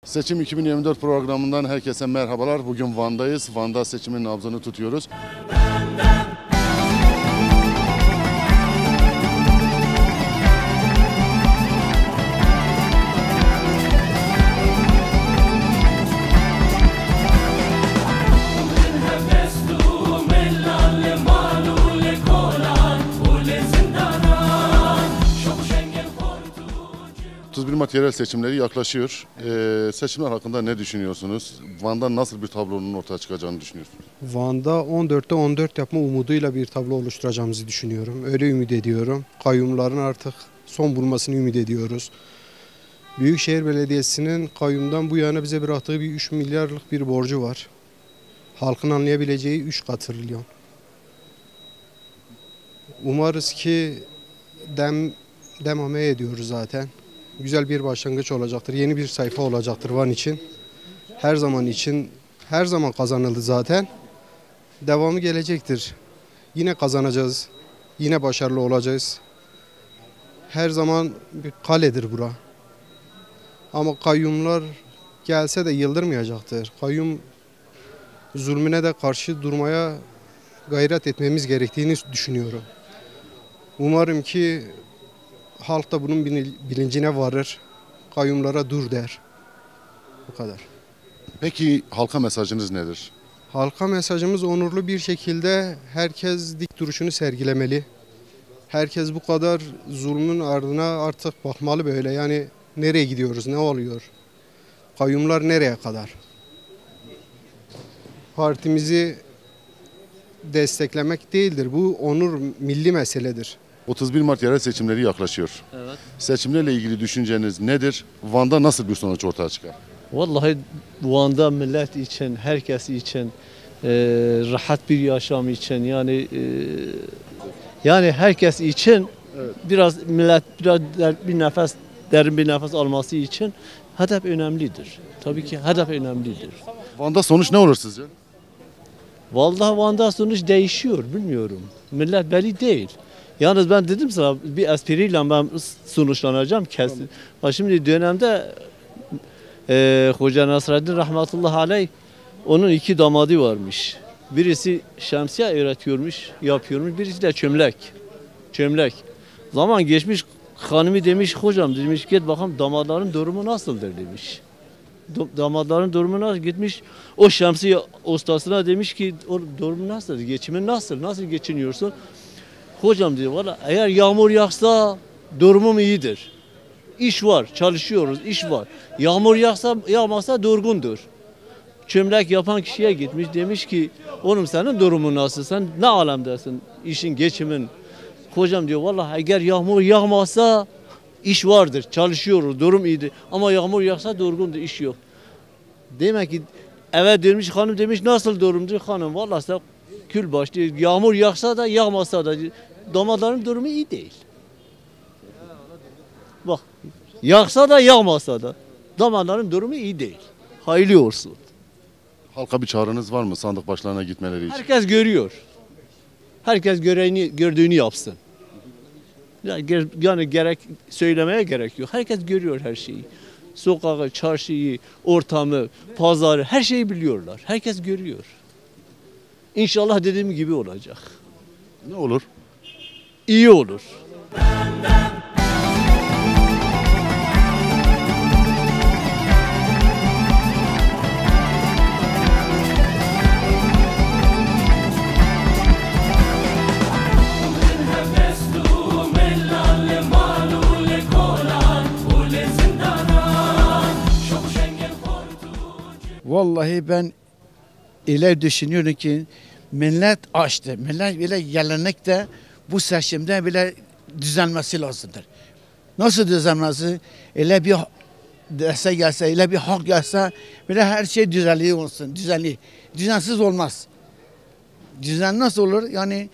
Seçim 2024 programından herkese merhabalar. Bugün Van'dayız. Van'da seçimin nabzını tutuyoruz. Mart yerel seçimleri yaklaşıyor. Seçimler hakkında ne düşünüyorsunuz? Van'da nasıl bir tablonun ortaya çıkacağını düşünüyorsunuz? Van'da 14'te 14 yapma umuduyla bir tablo oluşturacağımızı düşünüyorum. Öyle ümit ediyorum. Kayyumların artık son bulmasını ümit ediyoruz. Büyükşehir Belediyesi'nin kayyumdan bu yana bize bıraktığı bir 3 milyarlık bir borcu var. Halkın anlayabileceği 3 katrilyon. Umarız ki demame ediyoruz zaten. Güzel bir başlangıç olacaktır. Yeni bir sayfa olacaktır Van için. Her zaman kazanıldı zaten. Devamı gelecektir. Yine kazanacağız. Yine başarılı olacağız. Her zaman bir kaledir bura. Ama kayyumlar gelse de yıldırmayacaktır. Kayyum zulmüne de karşı durmaya gayret etmemiz gerektiğini düşünüyorum. Umarım ki halk da bunun bilincine varır. Kayyumlara dur der. Bu kadar. Peki halka mesajınız nedir? Halka mesajımız onurlu bir şekilde herkes dik duruşunu sergilemeli. Herkes bu kadar zulmün ardına artık bakmalı böyle. Yani nereye gidiyoruz, ne oluyor? Kayyumlar nereye kadar? Partimizi desteklemek değildir. Bu onur milli meseledir. 31 Mart yerel seçimleri yaklaşıyor. Evet. Seçimlerle ilgili düşünceniz nedir? Van'da nasıl bir sonuç ortaya çıkar? Vallahi Van'da millet için, herkes için rahat bir yaşam için yani herkes için biraz millet biraz derin bir nefes alması için hedef önemlidir. Tabii ki hedef önemlidir. Van'da sonuç ne olur sizce? Vallahi Van'da sonuç değişiyor, bilmiyorum. Millet belli değil. Yalnız ben dedim sana bir espriyle ben sonuçlanacağım kesin. Tamam. Şimdi dönemde Hoca Nasreddin rahmetullahi aleyh onun 2 damadı varmış. Birisi şemsiye yapıyormuş. Birisi de çömlek. Zaman geçmiş, hanımı demiş, hocam demiş, git bakalım damadların durumu nasıldır demiş. Damadların durumu nasıl, gitmiş o şemsiye ustasına demiş ki o durumu nasıl, geçimin nasıl geçiniyorsun? Hocam diyor, valla eğer yağmur yağsa durumum iyidir. İş var, çalışıyoruz, iş var. Yağmur yağmasa durgundur. Çömlek yapan kişiye gitmiş, demiş ki oğlum senin durumun nasıl, sen ne alemdesin, işin, geçimin. Hocam diyor, valla eğer yağmur yağmasa iş vardır, çalışıyoruz, durum iyidir. Ama yağmur yağsa durgundur, iş yok. Demek ki eve dönmüş, hanım demiş nasıl durumdur, hanım valla sen kül başlı, yağmur yağsa da yağmasa da damadların durumu iyi değil. Bak, yağsa da yağmasa da damadların durumu iyi değil. Hayırlı olsun. Halka bir çağrınız var mı sandık başlarına gitmeleri için? Herkes görüyor. Herkes gördüğünü yapsın. Yani söylemeye gerek yok. Herkes görüyor her şeyi. Sokağı, çarşıyı, ortamı, pazarı, her şeyi biliyorlar. Herkes görüyor. İnşallah dediğim gibi olacak. Ne olur? İyi olur. Vallahi ben öyle düşünüyorum ki millet açtı. Millet bile gelenekte bu seçimde bile düzenmesi lazımdır. Nasıl düzenmesi? Öyle bir dese gelse, öyle bir hak gelse bile her şey düzenli olsun. Düzensiz olmaz. Düzen nasıl olur? Yani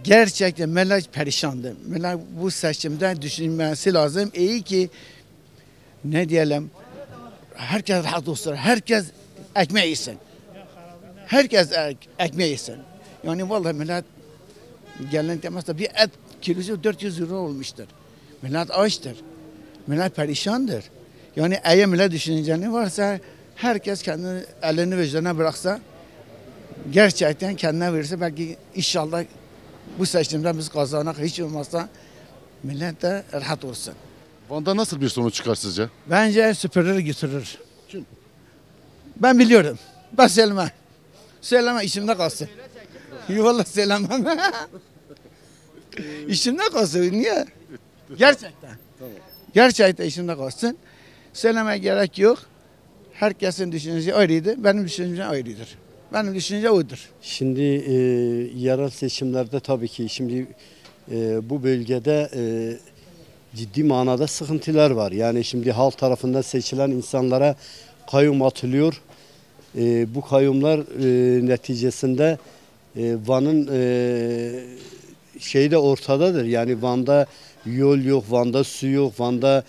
gerçekten millet perişandır. Millet bu seçimde düşünmesi lazım. İyi ki ne diyelim, herkes rahat olsun, herkes ekmeği yesin. Herkes ekmeği yesin. Yani vallahi millet gelen temasta bir et kilosu 400 euro olmuştur. Millet açtır. Millet perişandır. Yani eğer millet düşünceni varsa herkes kendini elini vicdanına bıraksa gerçekten kendine verirse belki inşallah bu seçimden biz kazanak hiç olmazsa millet de rahat olsun. Van'da nasıl bir sonuç çıkar sizce? Bence süpürür götürür. Kim? Ben biliyorum. Ben söylemem. Söyleme içimde kalsın. Vallahi söylemem. İçimde kalsın. Niye? Gerçekten. Gerçekten içimde kalsın. Söylemeye gerek yok. Herkesin düşüncesi ayrıydı. Benim düşüncem ayrıdır. Benim düşüncem odur. Şimdi yerel seçimlerde tabii ki şimdi bu bölgede ciddi manada sıkıntılar var. Yani şimdi halk tarafından seçilen insanlara kayyum atılıyor. Bu kayyumlar neticesinde Van'ın şeyi de ortadadır. Yani Van'da yol yok, Van'da su yok, Van'da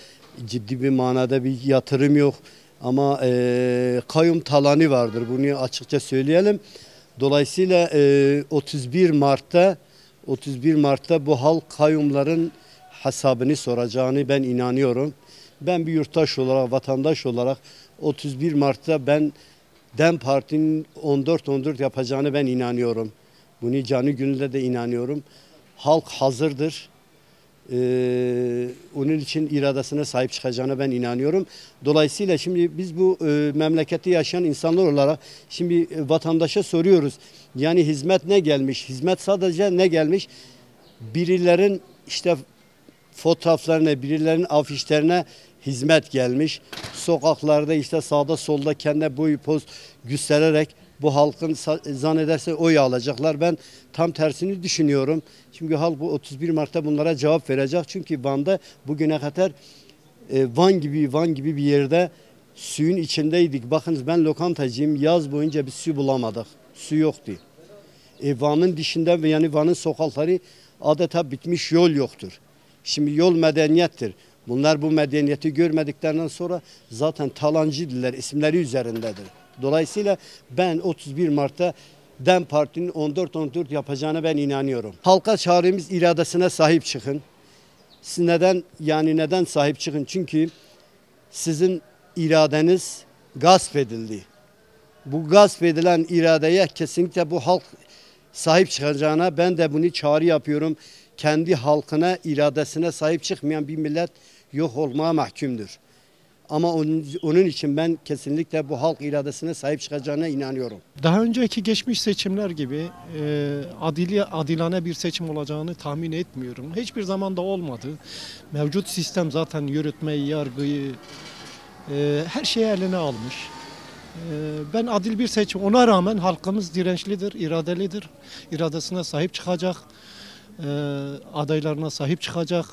ciddi bir manada bir yatırım yok. Ama kayyum talanı vardır. Bunu açıkça söyleyelim. Dolayısıyla 31 Mart'ta bu halk kayyumların hesabını soracağını ben inanıyorum. Ben bir yurttaş olarak, vatandaş olarak 31 Mart'ta ben DEM Parti'nin 14-14 yapacağını ben inanıyorum. Bunu canı gönülde de inanıyorum. Halk hazırdır. Onun için iradesine sahip çıkacağına ben inanıyorum. Dolayısıyla şimdi biz bu memlekette yaşayan insanlar olarak şimdi vatandaşa soruyoruz. Yani hizmet ne gelmiş? Hizmet sadece ne gelmiş? Birilerin işte fotoğraflarına, birilerinin afişlerine hizmet gelmiş. Sokaklarda işte sağda solda kendi boy poz göstererek bu halkın zannederse oy alacaklar. Ben tam tersini düşünüyorum. Çünkü halk bu 31 Mart'ta bunlara cevap verecek. Çünkü Van'da bugüne kadar Van gibi bir yerde suyun içindeydik. Bakınız ben lokantacıyım. Yaz boyunca bir su bulamadık. Su yoktu. Van'ın dışında yani Van'ın sokakları adeta bitmiş, yol yoktur. Şimdi yol medeniyettir. Bunlar bu medeniyeti görmediklerinden sonra zaten talancıdırlar, isimleri üzerindedir. Dolayısıyla ben 31 Mart'ta DEM Parti'nin 14-14 yapacağına ben inanıyorum. Halka çağrımız iradesine sahip çıkın. Siz neden sahip çıkın? Çünkü sizin iradeniz gasp edildi. Bu gasp edilen iradeye kesinlikle bu halk sahip çıkacağına ben de bunu çağrı yapıyorum. Kendi halkına, iradesine sahip çıkmayan bir millet yok olmaya mahkumdur. Ama onun için ben kesinlikle bu halk iradesine sahip çıkacağına inanıyorum. Daha önceki geçmiş seçimler gibi adilane bir seçim olacağını tahmin etmiyorum. Hiçbir zaman da olmadı. Mevcut sistem zaten yürütmeyi, yargıyı, her şeyi eline almış. Ben adil bir seçim, ona rağmen halkımız dirençlidir, iradelidir. İradesine sahip çıkacak, adaylarına sahip çıkacak.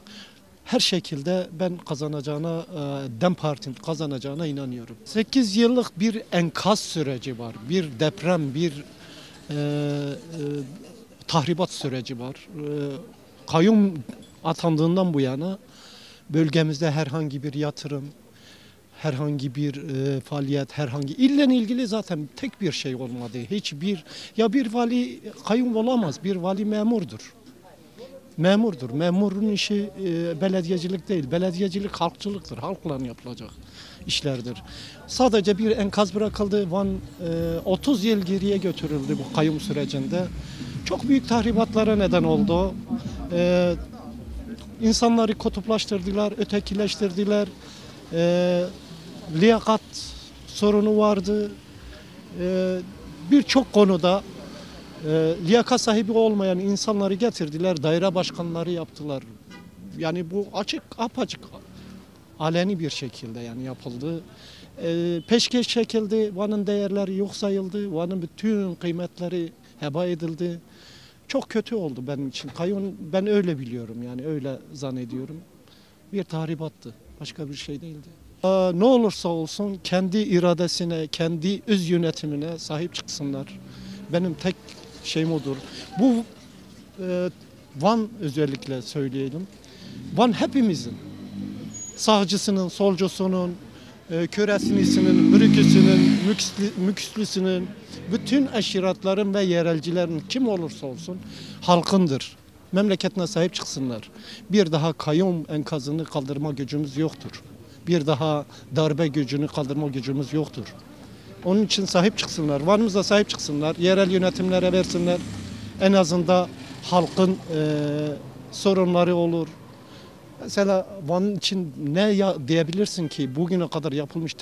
Her şekilde ben kazanacağına, DEM Parti'nin kazanacağına inanıyorum. 8 yıllık bir enkaz süreci var. Bir deprem, bir tahribat süreci var. Kayyum atandığından bu yana bölgemizde herhangi bir yatırım, herhangi bir faaliyet, ille ilgili zaten tek bir şey olmadı. Bir vali kayyum olamaz, bir vali memurdur. Memurdur. Memurun işi belediyecilik değil. Belediyecilik halkçılıktır. Halkla yapılacak işlerdir. Sadece bir enkaz bırakıldı. Van 30 yıl geriye götürüldü bu kayyum sürecinde. Çok büyük tahribatlara neden oldu. İnsanları kutuplaştırdılar, ötekileştirdiler. Liyakat sorunu vardı. Birçok konuda liyakat sahibi olmayan insanları getirdiler, daire başkanları yaptılar. Yani bu apaçık, aleni bir şekilde yani yapıldı. Peşkeş çekildi, Van'ın değerleri yok sayıldı, Van'ın bütün kıymetleri heba edildi. Çok kötü oldu benim için. Kayyum ben öyle biliyorum yani öyle zannediyorum. Bir tahribattı, başka bir şey değildi. Ne olursa olsun kendi iradesine, kendi öz yönetimine sahip çıksınlar. Benim tek şeyim odur. Bu Van özellikle söyleyelim. Van hepimizin. Sağcısının, solcusunun, köreslisinin, mürüküsünün, mükslüsünün, bütün eşiratların ve yerelcilerin kim olursa olsun halkındır. Memleketine sahip çıksınlar. Bir daha kayyum enkazını kaldırma gücümüz yoktur. bir daha darbe gücünü kaldırma gücümüz yoktur. Onun için sahip çıksınlar. Van'ımıza sahip çıksınlar. Yerel yönetimlere versinler. En azından halkın sorunları olur. Mesela Van için diyebilirsin ki bugüne kadar yapılmış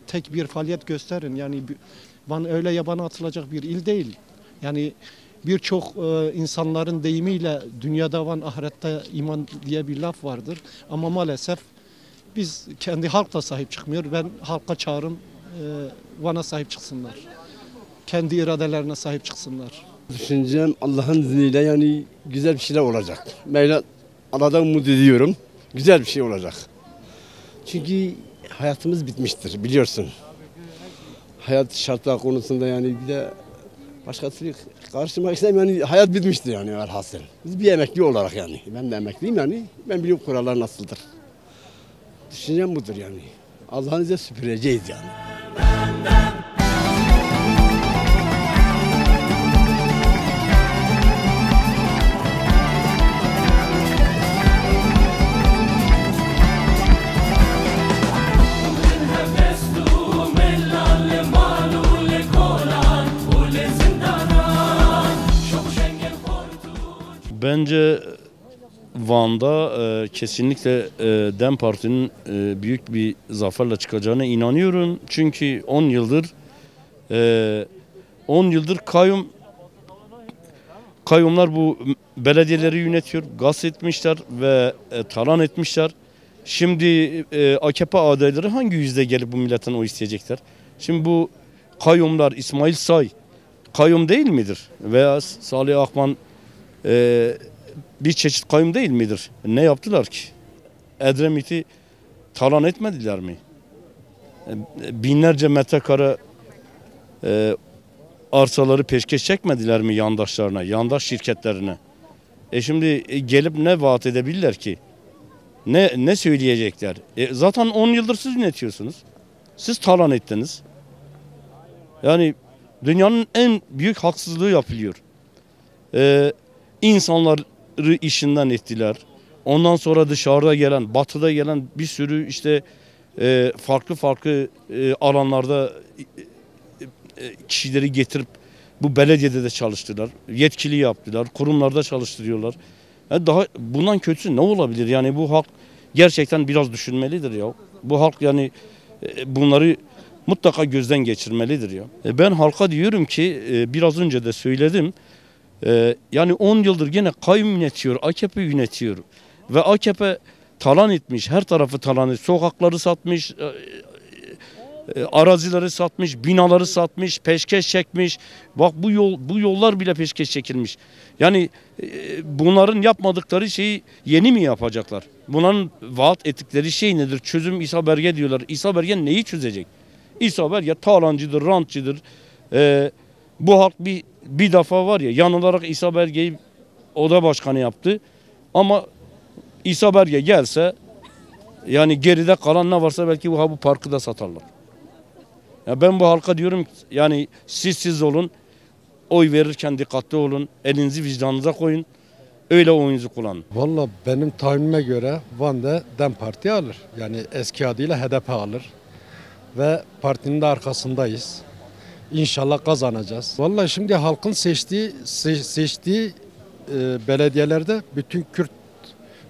tek bir faaliyet gösterin. Yani Van öyle yabana atılacak bir il değil. Yani birçok insanların deyimiyle dünyada Van ahirette iman diye bir laf vardır. Ama maalesef biz kendi halk da sahip çıkmıyor. Ben halka çağırım Van'a sahip çıksınlar. Kendi iradelerine sahip çıksınlar. Düşüncem Allah'ın izniyle yani güzel bir şeyler olacak. Mevla Allah'tan umut ediyorum. Güzel bir şey olacak. Çünkü hayatımız bitmiştir biliyorsun. Hayat şartlar konusunda yani bir de başkası karşıma istemem yani hayat bitmiştir yani velhasıl. Biz bir emekli olarak yani. Ben de emekliyim yani. Ben biliyorum kurallar nasıldır. Düşüncem budur yani. Allah'ın izniyle süpüreceğiz yani. Bence Van'da kesinlikle DEM Parti'nin büyük bir zaferle çıkacağına inanıyorum. Çünkü 10 yıldır kayyumlar bu belediyeleri yönetiyor, gasp etmişler ve talan etmişler. Şimdi AKP adayları hangi yüzde gelip bu milletten oy isteyecekler? Şimdi bu kayyumlar İsmail Say kayyum değil midir? Veya Salih Akman bir çeşit kayyum değil midir? Ne yaptılar ki? Edremit'i talan etmediler mi? Binlerce metrekare arsaları peşkeş çekmediler mi yandaşlarına, yandaş şirketlerine? Şimdi gelip ne vaat edebilirler ki? Ne söyleyecekler? Zaten 10 yıldır siz yönetiyorsunuz. Siz talan ettiniz. Yani dünyanın en büyük haksızlığı yapılıyor. İnsanları işinden ettiler. Ondan sonra dışarıda gelen, batıda gelen bir sürü işte farklı alanlarda kişileri getirip bu belediyede de çalıştırdılar. Yetkili yaptılar. Kurumlarda çalıştırıyorlar. Yani daha bundan kötüsü ne olabilir? Yani bu halk gerçekten biraz düşünmelidir ya. Bu halk yani bunları mutlaka gözden geçirmelidir ya. Ben halka diyorum ki biraz önce de söyledim. Yani 10 yıldır gene kayyum yönetiyor, AKP yönetiyor. Ve AKP talan etmiş, her tarafı talan etmiş. Sokakları satmış, arazileri satmış, binaları satmış, peşkeş çekmiş. Bak bu yollar bile peşkeş çekilmiş. Yani bunların yapmadıkları şeyi yeni mi yapacaklar? Bunların vaat ettikleri şey nedir? Çözüm İsa Berge diyorlar. İsa Berge neyi çözecek? İsa Berge talancıdır, rantçıdır. Bu halk bir defa var ya yanılarak İsa Berge'yi oda başkanı yaptı. Ama İsa Berge gelse yani geride kalan ne varsa belki bu parkı da satarlar. Ya ben bu halka diyorum yani siz olun. Oy verirken dikkatli olun. Elinizi vicdanınıza koyun. Öyle oyunuzu kullanın. Valla benim tahminime göre Van'da DEM Parti alır. Yani eski adıyla HDP alır. Ve partinin de arkasındayız. İnşallah kazanacağız. Vallahi şimdi halkın seçtiği belediyelerde bütün Kürt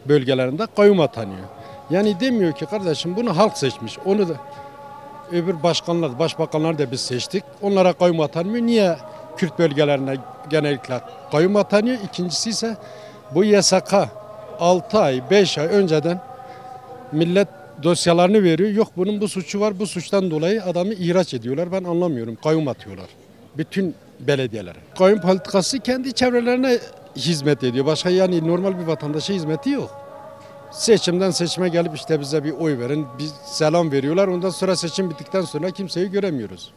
bölgelerinde kayyum atanıyor. Yani demiyor ki kardeşim bunu halk seçmiş. Onu da öbür başbakanlar da biz seçtik. Onlara kayyum atanmıyor. Niye Kürt bölgelerine genellikle kayyum atanıyor? İkincisi ise bu YSK 6 ay 5 ay önceden millet dosyalarını veriyor. Yok bunun bu suçu var. Bu suçtan dolayı adamı ihraç ediyorlar. Ben anlamıyorum. Kayyum atıyorlar. Bütün belediyelere. Kayyum politikası kendi çevrelerine hizmet ediyor. Başka yani normal bir vatandaşa hizmeti yok. Seçimden seçime gelip işte bize bir oy verin, bir selam veriyorlar. Ondan sonra seçim bittikten sonra kimseyi göremiyoruz.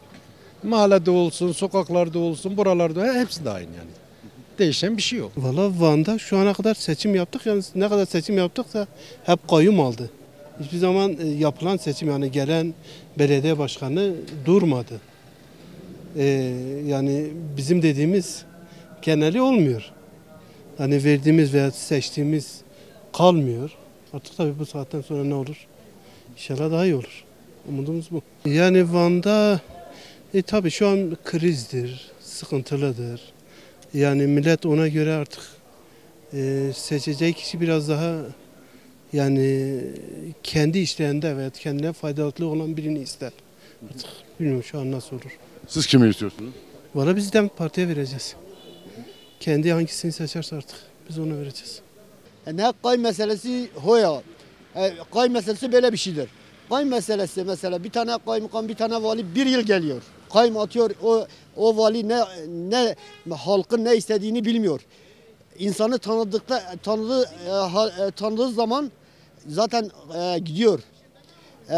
Mahallede olsun, sokaklarda olsun, buralarda hepsi de aynı yani. Değişen bir şey yok. Valla Van'da şu ana kadar seçim yaptık. Yani ne kadar seçim yaptıksa hep kayyum aldı. Hiçbir zaman yapılan seçim yani gelen belediye başkanı durmadı. Yani bizim dediğimiz geneli olmuyor. Hani verdiğimiz veya seçtiğimiz kalmıyor. Artık tabii bu saatten sonra ne olur? İnşallah daha iyi olur. Umudumuz bu. Yani Van'da tabii şu an krizdir, sıkıntılıdır. Yani millet ona göre artık seçeceği kişi biraz daha yani kendi işlerinde ve kendine faydalı olan birini ister. Artık bilmiyorum şu an nasıl olur. Siz kimi istiyorsunuz? Valla biz DEM Parti'ye vereceğiz. Kendi hangisini seçerse artık biz ona vereceğiz. Ne kay meselesi hoya. Kay meselesi böyle bir şeydir. Kay meselesi mesela bir tane kaymakam bir tane vali bir yıl geliyor. Kaym atıyor o vali ne halkın ne istediğini bilmiyor. İnsanı tanıdığı zaman zaten gidiyor.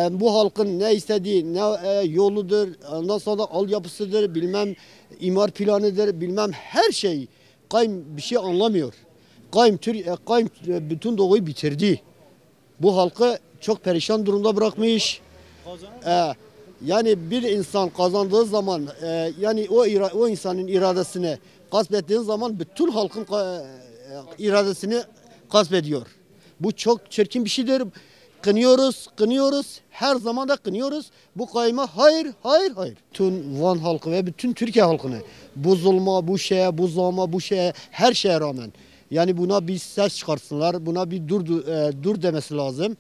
Bu halkın ne istediği, ne yoludur, ondan sonra altyapısıdır, bilmem imar planıdır, bilmem her şey. Kaym bir şey anlamıyor. Kaym bütün doğuyu bitirdi. Bu halkı çok perişan durumda bırakmış. Yani bir insan kazandığı zaman yani o insanın iradesini gasp ettiğin zaman bütün halkın iradesini gasp ediyor. Bu çok çirkin bir şeydir. Kınıyoruz. Her zaman da kınıyoruz. Bu kayma hayır. Bütün Van halkı ve bütün Türkiye halkını bu zulma, bu şeye, bu zama, bu şeye, her şeye rağmen yani buna bir ses çıkarsınlar. Buna bir dur demesi lazım.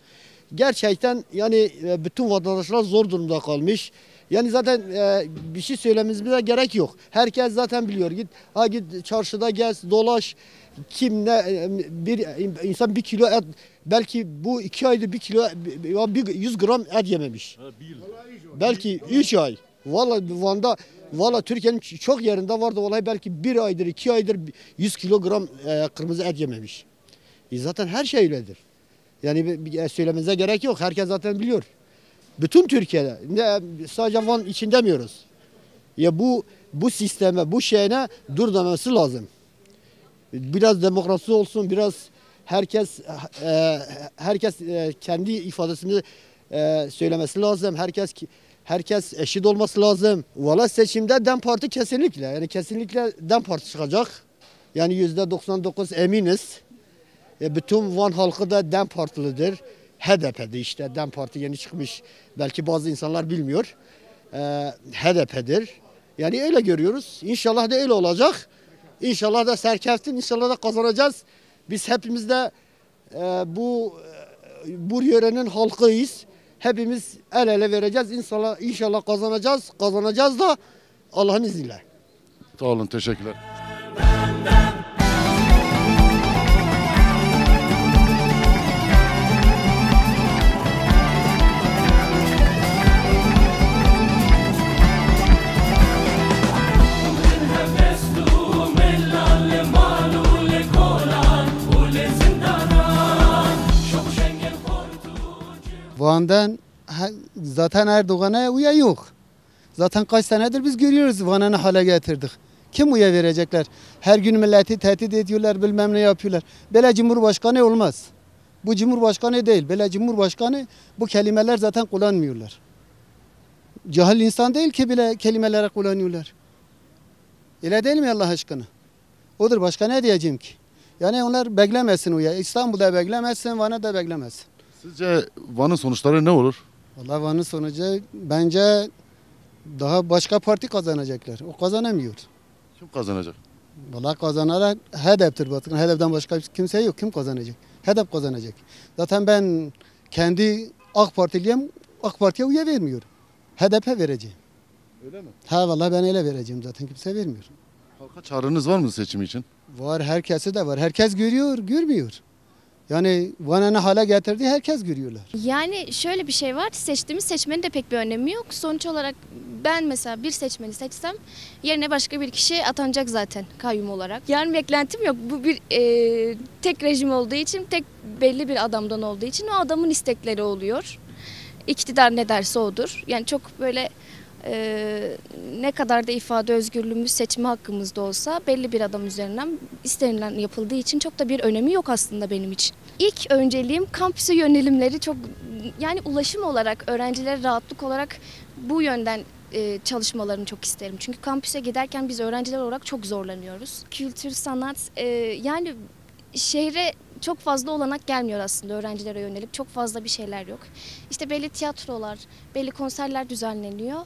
Gerçekten yani bütün vatandaşlar zor durumda kalmış. Yani zaten bir şey söylememize gerek yok. Herkes zaten biliyor. Git çarşıda gez, dolaş. Kim ne bir insan 1 kilo et belki bu 2 ayda 1 kilo 100 gram et yememiş. Belki 3 ay. Vallahi Türkiye'nin çok yerinde vardı vallahi belki 1 aydır 2 aydır 100 kilogram kırmızı et yememiş. Zaten her şey öyledir. Yani söylememize gerek yok. Herkes zaten biliyor. Bütün Türkiye'de sadece Van için demiyoruz. Ya bu sisteme, bu şeyine dur demesi lazım. Biraz demokrasi olsun, biraz herkes kendi ifadesini söylemesi lazım. Herkes eşit olması lazım. Valla seçimde DEM Parti kesinlikle DEM Parti çıkacak. Yani %99 eminiz. Bütün Van halkı da DEM Partilidir. HDP'de işte DEM Parti yeni çıkmış. Belki bazı insanlar bilmiyor. HDP'dir. Yani öyle görüyoruz. İnşallah da öyle olacak. İnşallah da serkeftin, inşallah da kazanacağız. Biz hepimiz de bu yörenin halkıyız. Hepimiz el ele vereceğiz. İnşallah kazanacağız. Kazanacağız da Allah'ın izniyle. Sağ olun, teşekkürler. Van'dan zaten Erdoğan'a uya yok. Zaten kaç senedir biz görüyoruz Van'ı ne hale getirdik. Kim uya verecekler? Her gün milleti tehdit ediyorlar, bilmem ne yapıyorlar. Böyle Cumhurbaşkanı olmaz. Bu Cumhurbaşkanı değil. Böyle Cumhurbaşkanı bu kelimeler zaten kullanmıyorlar. Cahil insan değil ki bile kelimelere kullanıyorlar. Öyle değil mi Allah aşkına? Odur, başka ne diyeceğim ki? Yani onlar beklemesin uya. İstanbul'da beklemesin, Van'ı da beklemesin. Sizce Van'ın sonuçları ne olur? Vallahi Van'ın sonucu bence daha başka parti kazanacaklar. O kazanamıyor. Kim kazanacak? Vallahi kazanarak HDP'tir. HDP'den başka kimse yok. Kim kazanacak? HDP kazanacak. Zaten ben kendi AK Partiliyim. AK Parti'ye üye vermiyorum. HDP vereceğim. Öyle mi? Ha vallahi ben öyle vereceğim, zaten kimse vermiyor. Halka çağrınız var mı seçim için? Var, herkesi de var. Herkes görüyor, görmüyor. Yani Van'ı ne hale getirdiği herkes görüyorlar. Yani şöyle bir şey var, seçtiğimiz seçmenin de pek bir önemi yok. Sonuç olarak ben mesela bir seçmeni seçsem yerine başka bir kişi atanacak zaten kayyum olarak. Yani beklentim yok. Bu bir tek rejim olduğu için, tek belli bir adamdan olduğu için o adamın istekleri oluyor. İktidar ne derse odur. Yani çok böyle ne kadar da ifade özgürlüğümüz, seçme hakkımız da olsa belli bir adam üzerinden istenilen yapıldığı için çok da bir önemi yok aslında benim için. İlk önceliğim kampüse yönelimleri, çok yani ulaşım olarak, öğrencilere rahatlık olarak bu yönden çalışmalarını çok isterim. Çünkü kampüse giderken biz öğrenciler olarak çok zorlanıyoruz. Kültür, sanat yani şehre çok fazla olanak gelmiyor aslında öğrencilere yönelik. Çok fazla bir şeyler yok. İşte belli tiyatrolar, belli konserler düzenleniyor.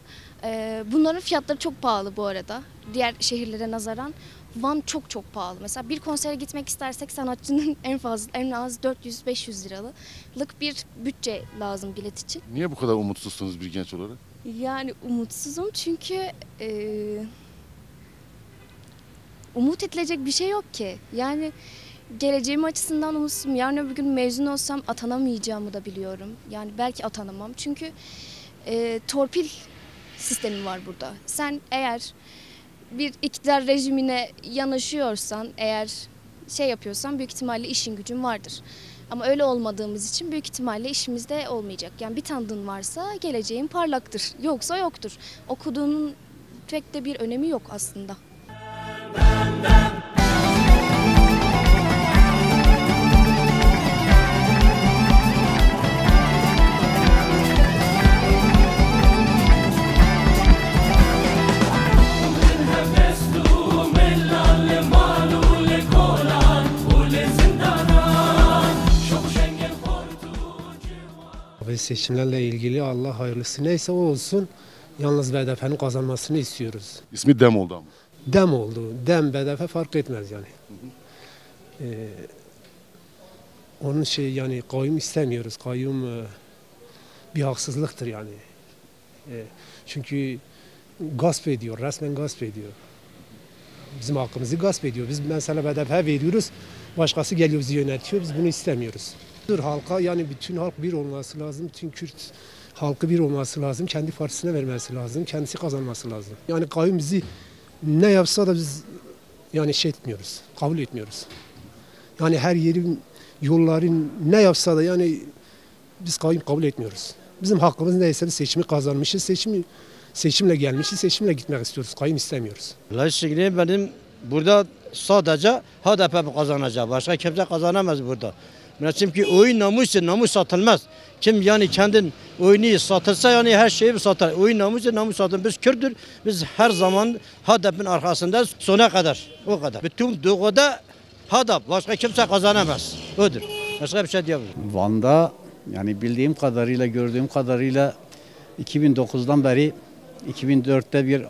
Bunların fiyatları çok pahalı bu arada. Diğer şehirlere nazaran. Van çok çok pahalı. Mesela bir konsere gitmek istersek sanatçının en az 400-500 liralık bir bütçe lazım bilet için. Niye bu kadar umutsuzsunuz bir genç olarak? Yani umutsuzum çünkü umut edilecek bir şey yok ki. Yani geleceğim açısından umutsuzum. Yarın öbür gün mezun olsam atanamayacağımı da biliyorum. Yani belki atanamam. Çünkü torpil sistemi var burada. Sen eğer bir iktidar rejimine yanaşıyorsan, eğer şey yapıyorsan büyük ihtimalle işin gücün vardır. Ama öyle olmadığımız için büyük ihtimalle işimizde olmayacak. Yani bir tanıdığın varsa geleceğin parlaktır. Yoksa yoktur. Okuduğunun pek de bir önemi yok aslında. Seçimlerle ilgili Allah hayırlısı neyse o olsun. Yalnız BDP'nin kazanmasını istiyoruz. İsmi Dem oldu ama. Dem oldu. Dem BDP fark etmez yani. Onun yani kayyum istemiyoruz. Kayyum bir haksızlıktır yani. Çünkü gasp ediyor. Resmen gasp ediyor. Bizim hakkımızı gasp ediyor. Biz mesela BDP veriyoruz. Başkası geliyor bizi yönetiyor. Biz bunu istemiyoruz. Halka yani bütün halk bir olması lazım. Bütün Kürt halkı bir olması lazım. Kendi partisine vermesi lazım. Kendisi kazanması lazım. Yani kayyum bizi ne yapsa da biz yani etmiyoruz. Kabul etmiyoruz. Yani her yerin yolların ne yapsa da yani biz kayyum kabul etmiyoruz. Bizim hakkımız neyse biz seçimi kazanmışız. Seçimle gelmişiz. Seçimle gitmek istiyoruz. Kayyum istemiyoruz. Laşıklı benim burada sadece HDP kazanacak. Başka kimse kazanamaz burada. Çünkü oyun namus satılmaz. Kim yani kendin oyunu satılsa yani her şeyi satar. Oyun namus satılmaz. Biz Kürt'tür. Biz her zaman HDP'nin arkasında sona kadar. O kadar. Bütün doğuda HDP. Başka kimse kazanamaz. Odur. Başka bir şey diyemem. Van'da yani bildiğim kadarıyla, gördüğüm kadarıyla 2009'dan beri 2004'te bir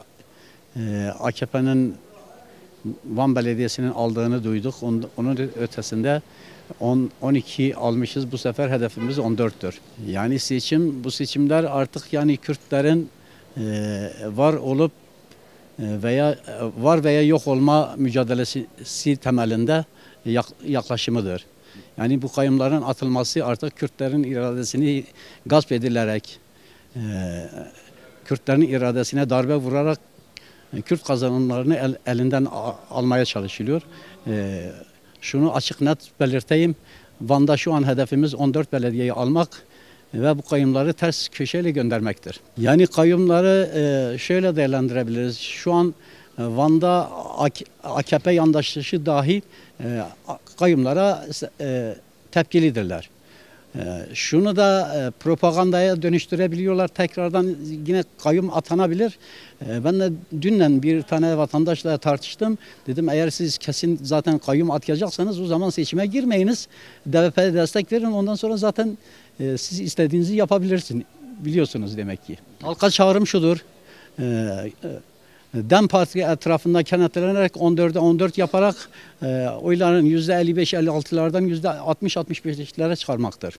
AKP'nin Van Belediyesi'nin aldığını duyduk. Onun ötesinde 12 almışız. Bu sefer hedefimiz 14'tür. Yani bu seçimler artık yani Kürtlerin var veya yok olma mücadelesi temelinde yaklaşımıdır. Yani bu kayyumların atılması artık Kürtlerin iradesini gasp edilerek, Kürtlerin iradesine darbe vurarak Kürt kazanımlarını elinden almaya çalışılıyor. Şunu açık net belirteyim. Van'da şu an hedefimiz 14 belediyeyi almak ve bu kayyumları ters köşeyle göndermektir. Yani kayyumları şöyle değerlendirebiliriz. Şu an Van'da AKP yandaşlığı dahi kayyumlara tepkilidirler. Şunu da propagandaya dönüştürebiliyorlar. Tekrardan yine kayyum atanabilir. Ben de dünden bir tane vatandaşla tartıştım. Dedim eğer siz kesin zaten kayyum atacaksanız o zaman seçime girmeyiniz. DVP'ye destek verin. Ondan sonra zaten siz istediğinizi yapabilirsiniz. Biliyorsunuz demek ki. Halka çağrım şudur. DEM Parti etrafında kenetlenerek 14'e 14 yaparak oyların %55-56'lardan %60-65'lere çıkarmaktır.